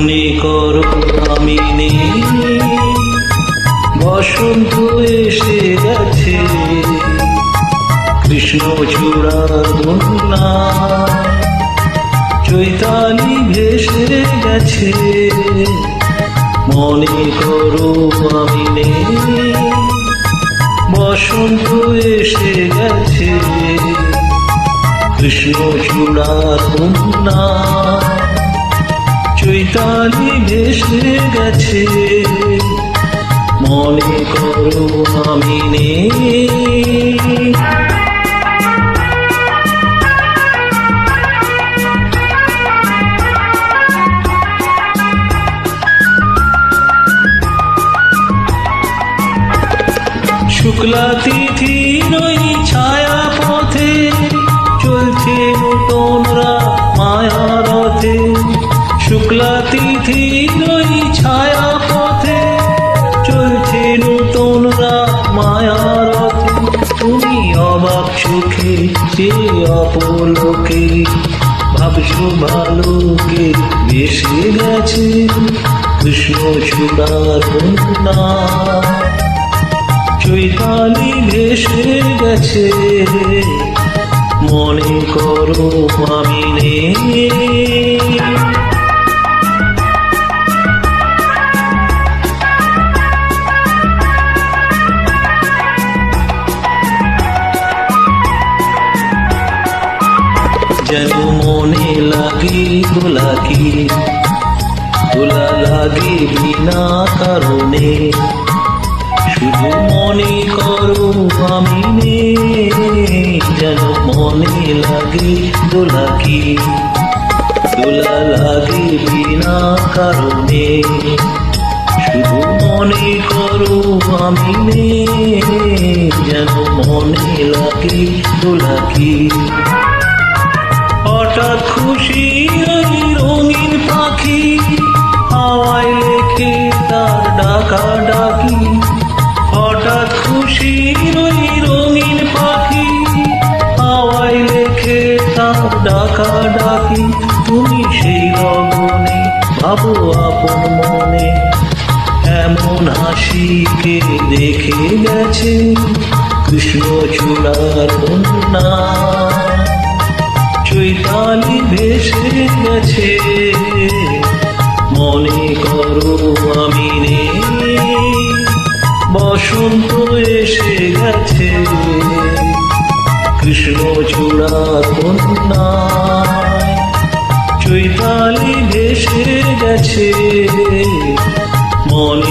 মনে করো আমি নেই, বসন্ত এসে গেছে, কৃষ্ণ চূড়ার বন্যা, চৈতালি ভেসে গেছে। মনে করো আমি নেই, বসন্ত এসে গেছে, কৃষ্ণ চূড়ার বন্যা, চৈতালি ভেসে গেছে। মনে করো আমি নেই। শুক্লা তিথির ওই ছায়া পথে চলছে নূতনরা মায়া রথে। শুক্লা তিথির ওই ছায়া পথে চলছে নূতনরা মায়া রথে। তুমি অবাক চোখে যে অপলোকে ভাবছো ভালোকে ভেসে গেছে, কৃষ্ণ চূড়ার বন্যা, চৈতালি ভেসে গেছে। মনে করো আমি নেই। যেন মনে লাগে দোলাকি, দোলা লাগে বিনা কারণে, শুধু মনে করো আমি নেই। যেন মনে লাগে দোলাকি, দোলা লাগে বিনা কারণে, শুধু মনে করো আমি নেই। যেন মনে লাগে দোলাকি। হঠাৎ খুশি ওই রঙিন পাখি হাওয়ায় লেখে তার ডাকা ডাকি। হঠাৎ খুশি ওই রঙিন পাখি হাওয়ায় লেখে তার ডাকা ডাকি। তুমি সেই লগনে ভাবো আপন মনে, এমন হাসিকে দেখে গেছে, কৃষ্ণ চূড়ার বন্যা, চৈতালি ভেসে গেছে। মনে করো আমি নেই, বসন্ত এসে গেছে, কৃষ্ণ চূড়ার বন্যা, চৈতালি ভেসে গেছে। মনে